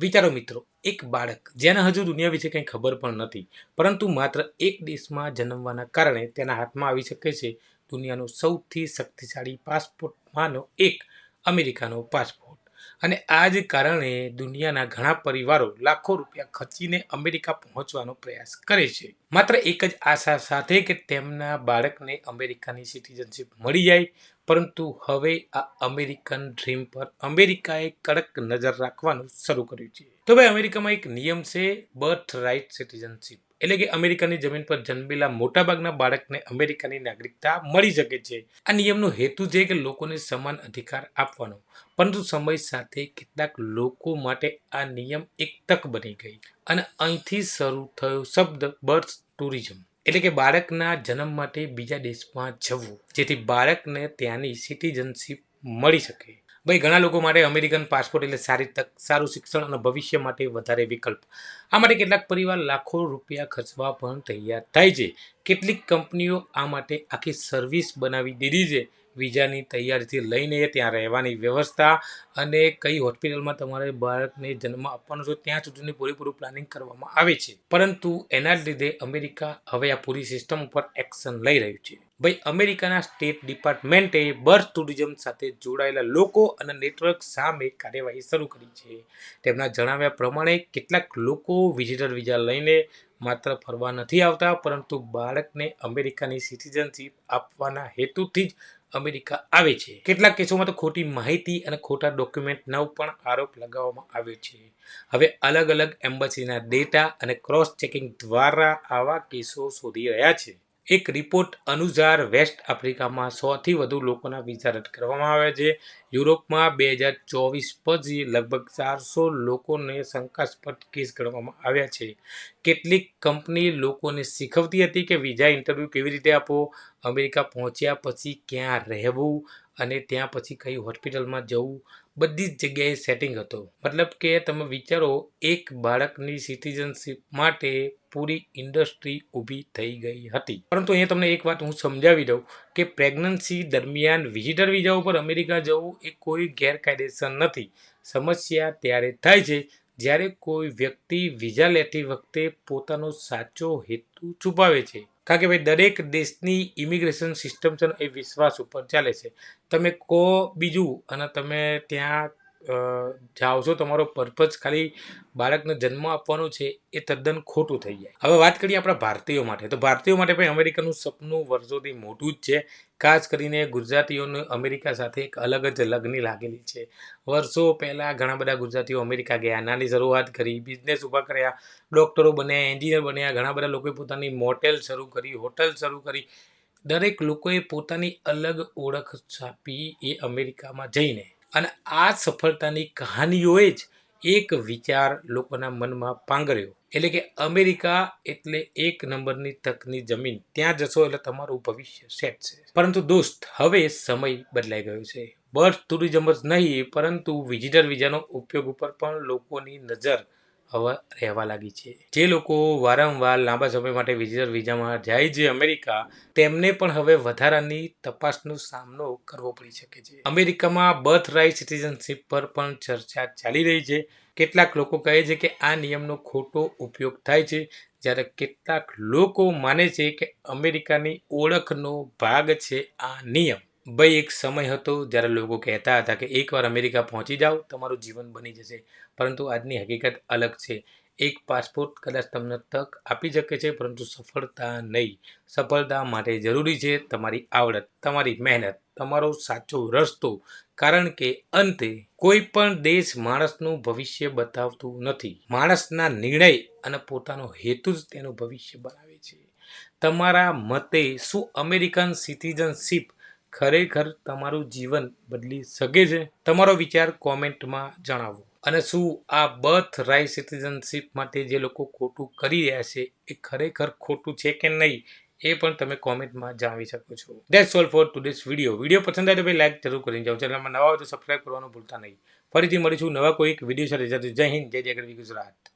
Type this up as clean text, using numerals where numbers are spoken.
વિચારો મિત્રો, એક બાળક જેને હજુ દુનિયા વિશે કંઈ ખબર પણ નથી, પરંતુ માત્ર એક દેશમાં જન્મવાના કારણે તેના હાથમાં આવી શકે છે દુનિયાનો સૌથી શક્તિશાળી પાસપોર્ટમાંનો એક, અમેરિકાનો પાસપોર્ટ. અને આ જ કારણે દુનિયાના ઘણા પરિવારો લાખો રૂપિયા ખર્ચીને અમેરિકા પહોંચવાનો પ્રયાસ કરે છે, માત્ર એક જ આશા સાથે કે તેમના બાળકને અમેરિકાની સિટીઝનશીપ મળી જાય. પરંતુ હવે આ અમેરિકન ડ્રીમ પર અમેરિકાએ કડક નજર રાખવાનું શરૂ કર્યું છે. તો ભાઈ, અમેરિકામાં એક નિયમ છે, બર્થ રાઇટ સિટીઝનશીપ, એટલે કે અમેરિકાની જમીન પર જન્મેલા મોટાભાગના બાળકને અમેરિકાની નાગરિકતા મળી શકે છે. આ નિયમનો હેતુ છે કે લોકોને સમાન અધિકાર આપવાનો, પરંતુ સમય સાથે કેટલાક લોકો માટે આ નિયમ એક તક બની ગઈ અને અહીંથી શરૂ થયો શબ્દ બર્થ ટુરિઝમ, એટલે કે બાળકના જન્મ માટે બીજા દેશમાં જવું, જેથી બાળકને ત્યાંની સિટીઝનશીપ મળી શકે. ભાઈ, ઘણા લોકો માટે અમેરિકન પાસપોર્ટ એટલે સારી તક, સારું શિક્ષણ અને ભવિષ્ય માટે વધારે વિકલ્પ. આ માટે કેટલાક પરિવાર લાખો રૂપિયા ખર્ચવા પણ તૈયાર થાય છે. કેટલીક કંપનીઓ આ માટે આખી સર્વિસ બનાવી દીધી છે. વિઝાની તૈયારીથી લઈને ત્યાં રહેવાની વ્યવસ્થા અને કઈ હોસ્પિટલમાં તમારે બાળકને જન્મ આપવાનો છે ત્યાં સુધીનું પૂરેપૂરું પ્લાનિંગ કરવામાં આવે છે. પરંતુ એના જ લીધે અમેરિકા હવે આ પૂરી સિસ્ટમ ઉપર એક્શન લઈ રહ્યું છે. ભાઈ, અમેરિકાના સ્ટેટ ડિપાર્ટમેન્ટે બર્થ ટુરિઝમ સાથે જોડાયેલા લોકો અને નેટવર્ક સામે કાર્યવાહી શરૂ કરી છે. તેમના જણાવ્યા પ્રમાણે કેટલાક લોકો વિઝિટર વિઝા લઈને માત્ર ફરવા નથી આવતા, પરંતુ બાળકને અમેરિકાની સિટીઝનશીપ આપવાના હેતુથી જ અમેરિકા આવે છે. કેટલાક કેસોમાં તો ખોટી માહિતી અને ખોટા ડોક્યુમેન્ટનો પણ આરોપ લગાવવામાં આવ્યો છે. હવે અલગ અલગ એમ્બસીના ડેટા અને ક્રોસ ચેકિંગ દ્વારા આવા કેસો શોધી રહ્યા છે. એક રિપોર્ટ અનુસાર વેસ્ટ આફ્રિકામાં 100થી વધુ લોકોના વિઝા રદ કરવામાં આવ્યા છે. યુરોપમાં 2024 પછી લગભગ 400 લોકોને શંકાસ્પદ કેસ ગણવામાં આવ્યા છે. કેટલીક કંપની લોકોને શીખવતી હતી કે વિઝા ઇન્ટરવ્યૂ કેવી રીતે આપવો, અમેરિકા પહોંચ્યા પછી ક્યાં રહેવું અને ત્યાં પછી કઈ હોસ્પિટલમાં જવું, બધી જ જગ્યાએ સેટિંગ હતો. મતલબ કે તમે વિચારો, એક બાળકની સિટીઝનશીપ માટે પૂરી ઇન્ડસ્ટ્રી ઊભી થઈ ગઈ હતી. પરંતુ અહીંયા તમને એક વાત હું સમજાવી દઉં કે પ્રેગ્નન્સી દરમિયાન વિઝિટર વિઝા ઉપર અમેરિકા જવું એ કોઈ ગેરકાયદેસર નથી. સમસ્યા ત્યારે થાય છે જ્યારે કોઈ વ્યક્તિ વિઝા લેતી વખતે પોતાનો સાચો હેતુ છુપાવે છે. કારણ કે ભાઈ, દરેક દેશની ઇમિગ્રેશન સિસ્ટમ છે ને એ વિશ્વાસ ઉપર ચાલે છે. તમે કહો બીજું અને તમે ત્યાં જાઓ છો, તમારો પર્પઝ ખાલી બાળકને જન્મ આપવાનો છે, એ તદ્દન ખોટું થઈ જાય. હવે વાત કરીએ આપણા ભારતીયો માટે. તો ભારતીયો માટે ભાઈ અમેરિકાનું સપનું વર્ષોથી મોટું જ છે. ખાસ કરીને ગુજરાતીઓને અમેરિકા સાથે એક અલગ જ લગની લાગેલી છે. વર્ષો પહેલાં ઘણા બધા ગુજરાતીઓ અમેરિકા ગયા, નાની શરૂઆત કરી, બિઝનેસ ઊભા કર્યા, ડૉક્ટરો બન્યા, એન્જિનિયર બન્યા, ઘણા બધા લોકોએ પોતાની મોટેલ શરૂ કરી, હોટલ શરૂ કરી. દરેક લોકોએ પોતાની અલગ ઓળખ છાપી એ અમેરિકામાં જઈને. અને આ સફળતાની કહાનીઓએ જ એક વિચાર લોકોના મનમાં પાંગર્યો, એટલે કે અમેરિકા એટલે એક નંબરની તકની જમીન, ત્યાં જશો એટલે તમારું ભવિષ્ય સેટ છે. પરંતુ દોસ્ત, હવે સમય બદલાઈ ગયો છે. બર્થ ટુરિઝમ જ નહીં, પરંતુ વિઝિટર વિઝાનો ઉપયોગ ઉપર પણ લોકોની નજર હવે રહેવા લાગી છે. જે લોકો વારંવાર લાંબા સમય માટે વિઝિટર વિઝામાં જાય છે અમેરિકા, તેમને પણ હવે વધારાની તપાસનો સામનો કરવો પડી શકે છે. અમેરિકામાં બર્થ રાઇટ સિટીઝનશીપ પર પણ ચર્ચા ચાલી રહી છે. કેટલાક લોકો કહે છે કે આ નિયમનો ખોટો ઉપયોગ થાય છે, જ્યારે કેટલાક લોકો માને છે કે અમેરિકાની ઓળખનો ભાગ છે આ નિયમ. ભાઈ, એક સમય હતો જ્યારે લોકો કહેતા હતા કે એકવાર અમેરિકા પહોંચી જાઓ, તમારું જીવન બની જશે. પરંતુ આજની હકીકત અલગ છે. એક પાસપોર્ટ કદાચ તમને તક આપી શકે છે, પરંતુ સફળતા નહીં. સફળતા માટે જરૂરી છે તમારી આવડત, તમારી મહેનત, તમારો સાચો રસ્તો. કારણ કે અંતે કોઈ પણ દેશ માણસનું ભવિષ્ય બતાવતું નથી. માણસના નિર્ણય અને પોતાનો હેતુ જ તેનું ભવિષ્ય બનાવે છે. તમારા મતે શું અમેરિકન સિટીઝનશીપ ખરેખર તમારું જીવન બદલી શકે છે? તમારો વિચાર કોમેન્ટમાં જણાવો. અને શું આ બર્થ રાઇટ સિટીઝનશીપ માટે જે લોકો ખોટું કરી રહ્યા છે એ ખરેખર ખોટું છે કે નહીં, એ પણ તમે કોમેન્ટમાં જણાવી શકો છો. That's all for today's video. Video પસંદ આવે તો ભાઈ લાઈક જરૂર કરીને જાઓ. ચેનલમાં નવા હોય તો સબસ્ક્રાઈબ કરવાનું ભૂલતા નહીં. ફરીથી મળીશું નવા કોઈ એક વિડીયો સાથે. જય હિન્દ, જય જય ગરવી ગુજરાત.